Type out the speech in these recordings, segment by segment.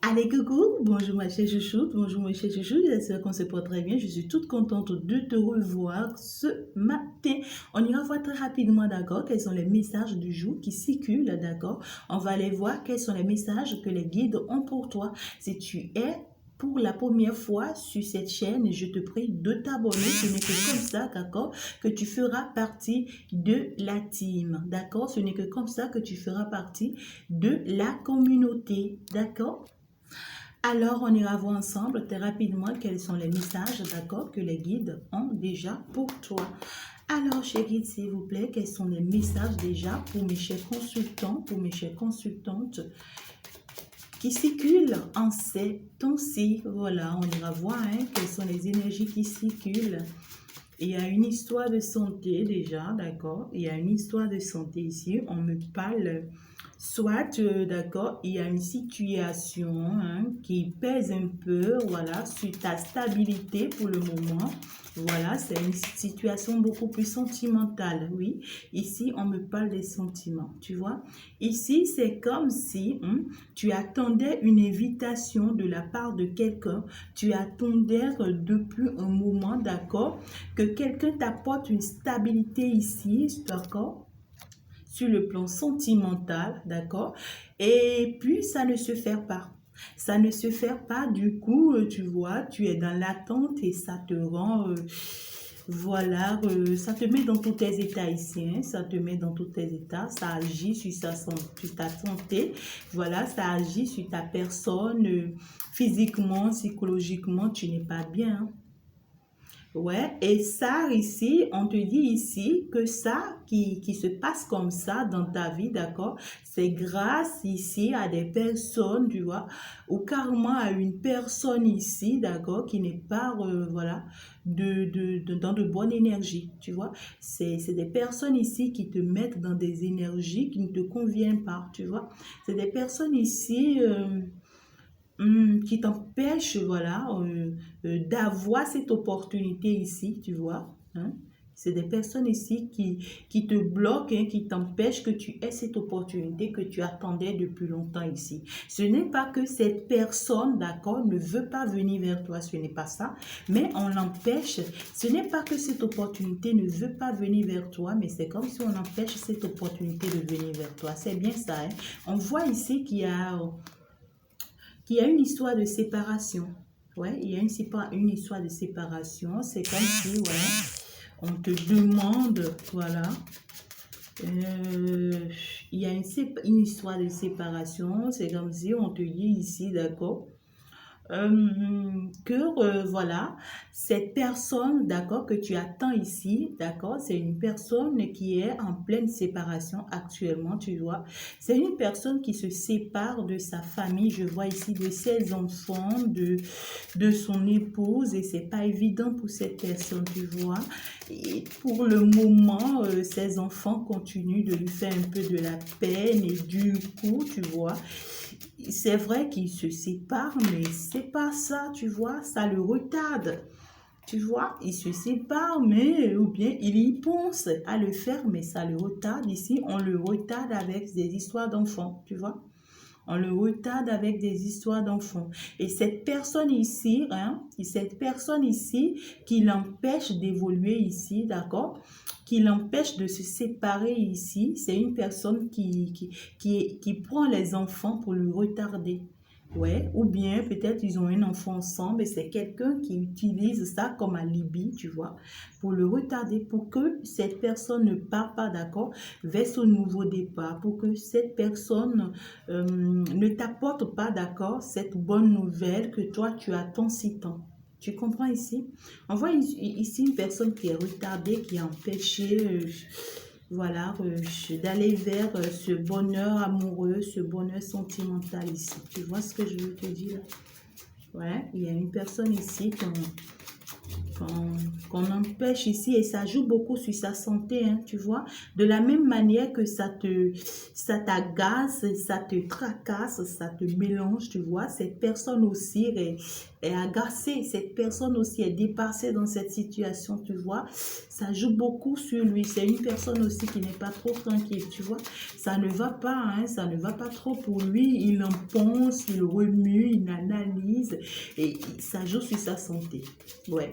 Allez, coucou, bonjour ma chère chouchoute, bonjour ma chère chouchou, j'espère qu'on se porte très bien. Je suis toute contente de te revoir ce matin. On ira voir très rapidement, d'accord, quels sont les messages du jour qui circulent, d'accord. On va aller voir quels sont les messages que les guides ont pour toi. Si tu es pour la première fois sur cette chaîne, je te prie de t'abonner. Ce n'est que comme ça, d'accord, que tu feras partie de la team, d'accord. Ce n'est que comme ça que tu feras partie de la communauté, d'accord. Alors, on ira voir ensemble très rapidement quels sont les messages, d'accord, que les guides ont déjà pour toi. Alors, chers guides, s'il vous plaît, quels sont les messages déjà pour mes chers consultants, pour mes chères consultantes qui circulent en ces temps-ci? Voilà, on ira voir quelles sont les énergies qui circulent. Il y a une histoire de santé déjà, d'accord? Il y a une histoire de santé ici. On me parle, soit, d'accord, il y a une situation qui pèse un peu, voilà, sur ta stabilité pour le moment. Voilà, c'est une situation beaucoup plus sentimentale, oui. Ici, on me parle des sentiments, tu vois. Ici, c'est comme si tu attendais une invitation de la part de quelqu'un. Tu attendais depuis un moment, d'accord, que quelqu'un t'apporte une stabilité ici, d'accord, sur le plan sentimental, d'accord, et puis ça ne se fait pas. Ça ne se fait pas, du coup, tu vois, tu es dans l'attente et ça te rend, voilà, ça te met dans tous tes états ici, ça te met dans tous tes états, ça agit sur, sur ta santé, voilà, ça agit sur ta personne, physiquement, psychologiquement, tu n'es pas bien, hein. Ouais, et ça ici, on te dit ici que ça qui se passe comme ça dans ta vie, d'accord, c'est grâce ici à des personnes, tu vois, ou carrément à une personne ici, d'accord, qui n'est pas, voilà, dans de bonnes énergies, tu vois. C'est des personnes ici qui te mettent dans des énergies qui ne te conviennent pas, tu vois. C'est des personnes ici... qui t'empêche, voilà, d'avoir cette opportunité ici, tu vois, hein. C'est des personnes ici qui te bloquent, qui t'empêchent que tu aies cette opportunité que tu attendais depuis longtemps ici. Ce n'est pas que cette personne, d'accord, ne veut pas venir vers toi, ce n'est pas ça, mais on l'empêche. Ce n'est pas que cette opportunité ne veut pas venir vers toi, mais c'est comme si on empêche cette opportunité de venir vers toi. C'est bien ça, hein. On voit ici qu'il y a une histoire de séparation. Ouais, il y a une histoire de séparation. C'est comme si, ouais, on te demande, voilà, il y a une histoire de séparation. C'est comme si on te dit ici, d'accord, voilà, cette personne, d'accord, que tu attends ici, d'accord, c'est une personne qui est en pleine séparation actuellement, tu vois. C'est une personne qui se sépare de sa famille, je vois ici de ses enfants, de son épouse, et c'est pas évident pour cette personne, tu vois. Et pour le moment, ses enfants continuent de lui faire un peu de la peine, et du coup, tu vois, c'est vrai qu'il se sépare, mais c'est pas ça, tu vois, ça le retarde. Tu vois, il se sépare, mais ou bien il y pense à le faire, mais ça le retarde. Ici, on le retarde avec des histoires d'enfants, tu vois. On le retarde avec des histoires d'enfants. Et cette personne ici, cette personne ici qui l'empêche d'évoluer ici, d'accord, qui l'empêche de se séparer ici, c'est une personne qui prend les enfants pour le retarder. Ouais, ou bien peut-être ils ont un enfant ensemble et c'est quelqu'un qui utilise ça comme alibi, tu vois, pour le retarder, pour que cette personne ne part pas, d'accord, vers ce nouveau départ, pour que cette personne ne t'apporte pas, d'accord, cette bonne nouvelle que toi tu attends si tant. Tu comprends ici? On voit ici une personne qui est retardée, qui est empêchée, voilà, d'aller vers ce bonheur amoureux, ce bonheur sentimental ici. Tu vois ce que je veux te dire? Ouais, il y a une personne ici qu'on empêche ici et ça joue beaucoup sur sa santé, tu vois. De la même manière que ça t'agace, ça te tracasse, ça te mélange, tu vois. Cette personne aussi, est agacé. Cette personne aussi est dépassée dans cette situation, tu vois. Ça joue beaucoup sur lui. C'est une personne aussi qui n'est pas trop tranquille, tu vois. Ça ne va pas, hein, ça ne va pas trop pour lui. Il en pense, il remue, il analyse et ça joue sur sa santé. Ouais.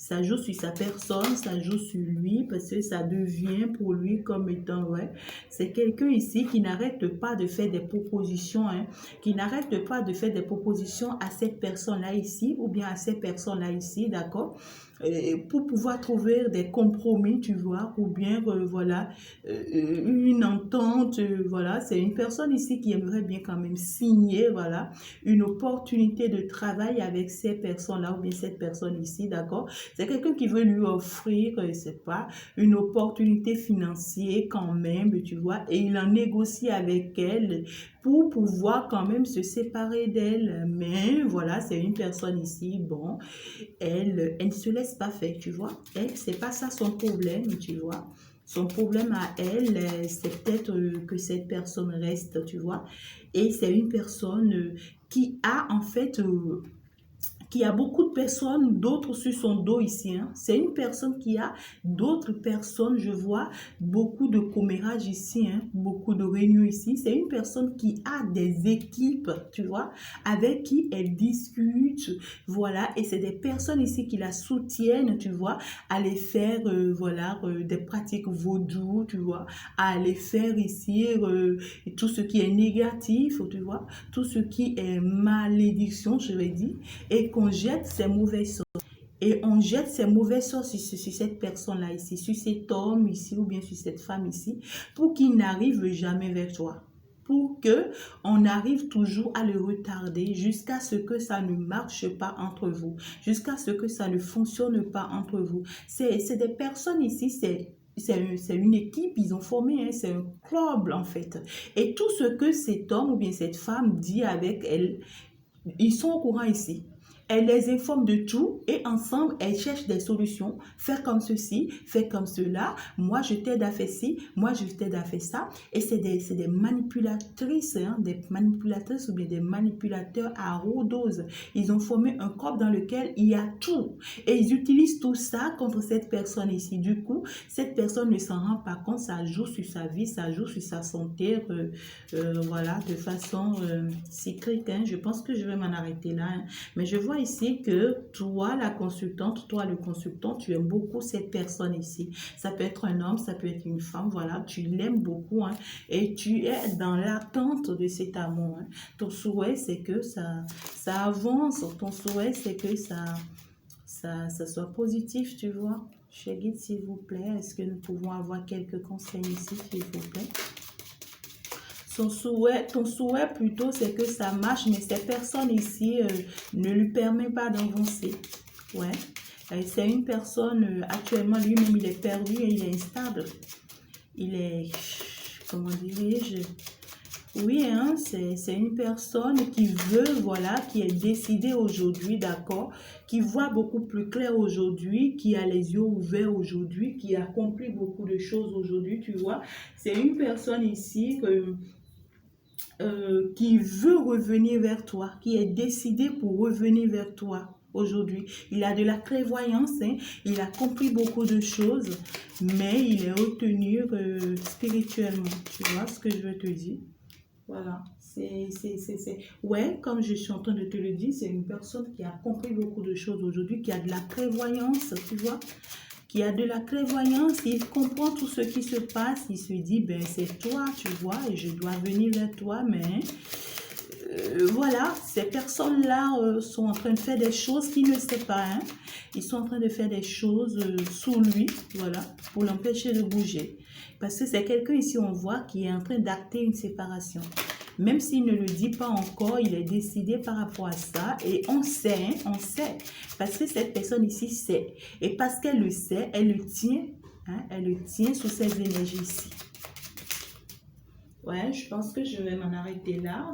Ça joue sur sa personne, ça joue sur lui parce que ça devient pour lui comme étant, ouais, c'est quelqu'un ici qui n'arrête pas de faire des propositions, hein, qui n'arrête pas de faire des propositions à cette personne-là ici ou bien à ces personnes-là ici, d'accord? Pour pouvoir trouver des compromis, tu vois, ou bien, voilà, une entente, voilà, c'est une personne ici qui aimerait bien quand même signer, voilà, une opportunité de travail avec ces personnes-là ou bien cette personne ici, d'accord? C'est quelqu'un qui veut lui offrir, je sais pas, une opportunité financière quand même, tu vois, et il en négocie avec elle pour pouvoir quand même se séparer d'elle. Mais voilà, c'est une personne ici, bon, elle ne se laisse pas faire, tu vois. Elle, c'est pas ça son problème, tu vois. Son problème à elle, c'est peut-être que cette personne reste, tu vois. Et c'est une personne qui a en fait qui a beaucoup de personnes, d'autres sur son dos ici. Hein. C'est une personne qui a d'autres personnes, je vois beaucoup de commérages ici, hein, beaucoup de réunions ici. C'est une personne qui a des équipes, tu vois, avec qui elle discute, voilà. Et c'est des personnes ici qui la soutiennent, tu vois, à aller faire, voilà, des pratiques vaudou, tu vois, à aller faire ici tout ce qui est négatif, tu vois, tout ce qui est malédiction, je vais dire, et qu'on jette ces mauvais sorts. Et on jette ces mauvais sorts sur cette personne-là ici, sur cet homme ici ou bien sur cette femme ici, pour qu'il n'arrive jamais vers toi. Pour que on arrive toujours à le retarder jusqu'à ce que ça ne marche pas entre vous, jusqu'à ce que ça ne fonctionne pas entre vous. C'est des personnes ici, c'est une équipe, ils ont formé, hein, c'est un club en fait. Et tout ce que cet homme ou bien cette femme dit avec elle, ils sont au courant ici. Elle les informe de tout et ensemble, elles cherchent des solutions. Faire comme ceci, faire comme cela. Moi, je t'aide à faire ci. Moi, je t'aide à faire ça. Et c'est des manipulatrices, hein, des manipulatrices ou bien des manipulateurs à haute dose. Ils ont formé un corps dans lequel il y a tout. Et ils utilisent tout ça contre cette personne ici. Du coup, cette personne ne s'en rend pas compte. Ça joue sur sa vie, ça joue sur sa santé. Voilà, de façon cyclique. Hein. Je pense que je vais m'en arrêter là. Hein. Mais je vois ici que toi, la consultante, toi, le consultant, tu aimes beaucoup cette personne ici. Ça peut être un homme, ça peut être une femme, voilà, tu l'aimes beaucoup, hein, et tu es dans l'attente de cet amour. Hein. Ton souhait, c'est que ça avance. Ton souhait, c'est que ça soit positif, tu vois. Chez Guide, s'il vous plaît, est-ce que nous pouvons avoir quelques conseils ici, s'il vous plaît? Ton souhait plutôt, c'est que ça marche, mais ces personnes ici ne lui permettent pas d'avancer. Ouais. C'est une personne, actuellement, lui-même, il est perdu et il est instable. Il est, comment dirais-je? Oui, hein, c'est une personne qui veut, voilà, qui est décidée aujourd'hui, d'accord, qui voit beaucoup plus clair aujourd'hui, qui a les yeux ouverts aujourd'hui, qui accomplit beaucoup de choses aujourd'hui, tu vois. C'est une personne ici qui veut revenir vers toi, qui est décidé pour revenir vers toi aujourd'hui. Il a de la clairvoyance, hein, il a compris beaucoup de choses, mais il est retenu spirituellement. Tu vois ce que je veux te dire? Voilà. Ouais, comme je suis en train de te le dire, c'est une personne qui a compris beaucoup de choses aujourd'hui, qui a de la clairvoyance, tu vois, qui a de la clairvoyance, il comprend tout ce qui se passe, il se dit, ben c'est toi, tu vois, et je dois venir vers toi, mais voilà, ces personnes-là sont en train de faire des choses qu'il ne sait pas, hein. Ils sont en train de faire des choses sous lui, voilà, pour l'empêcher de bouger. Parce que c'est quelqu'un ici, on voit, qui est en train d'acter une séparation. Même s'il ne le dit pas encore, il est décidé par rapport à ça. Et on sait, hein, on sait. Parce que cette personne ici sait. Et parce qu'elle le sait, elle le tient. Hein, elle le tient sous ses énergies ici. Ouais, je pense que je vais m'en arrêter là.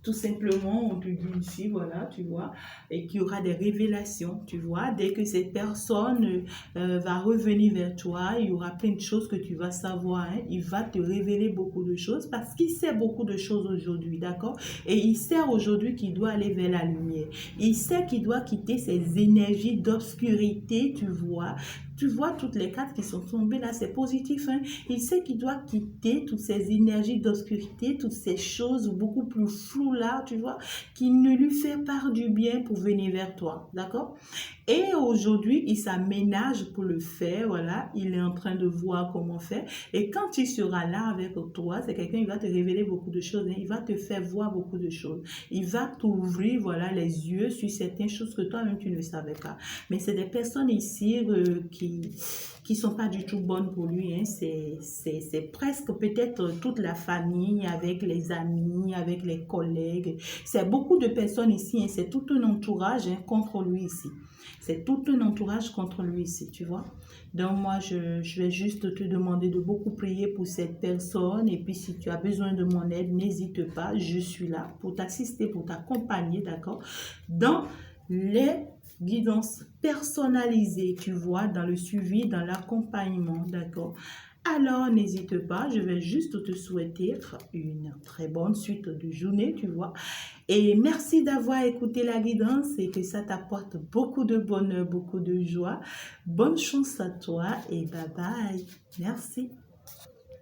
tout simplement, on te dit ici, voilà, tu vois, et qu'il y aura des révélations, tu vois. Dès que cette personne va revenir vers toi, il y aura plein de choses que tu vas savoir, hein. Il va te révéler beaucoup de choses parce qu'il sait beaucoup de choses aujourd'hui, d'accord? Et il sait aujourd'hui qu'il doit aller vers la lumière. Il sait qu'il doit quitter ces énergies d'obscurité, tu vois. Tu vois toutes les cartes qui sont tombées là, c'est positif, hein? Il sait qu'il doit quitter toutes ces énergies d'obscurité, toutes ces choses beaucoup plus floues là, tu vois, qui ne lui fait pas du bien pour venir vers toi, d'accord? Et aujourd'hui, il s'aménage pour le faire, voilà, il est en train de voir comment faire. Et quand il sera là avec toi, c'est quelqu'un qui va te révéler beaucoup de choses, hein, il va te faire voir beaucoup de choses. Il va t'ouvrir, voilà, les yeux sur certaines choses que toi-même tu ne savais pas. Mais c'est des personnes ici qui sont pas du tout bonnes pour lui, hein. C'est presque peut-être toute la famille, avec les amis, avec les collègues. C'est beaucoup de personnes ici, hein. C'est tout un entourage, hein, contre lui ici. C'est tout un entourage contre lui ici, tu vois. Donc moi, je vais juste te demander de beaucoup prier pour cette personne. Et puis si tu as besoin de mon aide, n'hésite pas. Je suis là pour t'assister, pour t'accompagner, d'accord, dans les guidances personnalisées, tu vois, dans le suivi, dans l'accompagnement, d'accord. Alors, n'hésite pas, je vais juste te souhaiter une très bonne suite de journée, tu vois. Et merci d'avoir écouté la guidance et que ça t'apporte beaucoup de bonheur, beaucoup de joie. Bonne chance à toi et bye bye. Merci.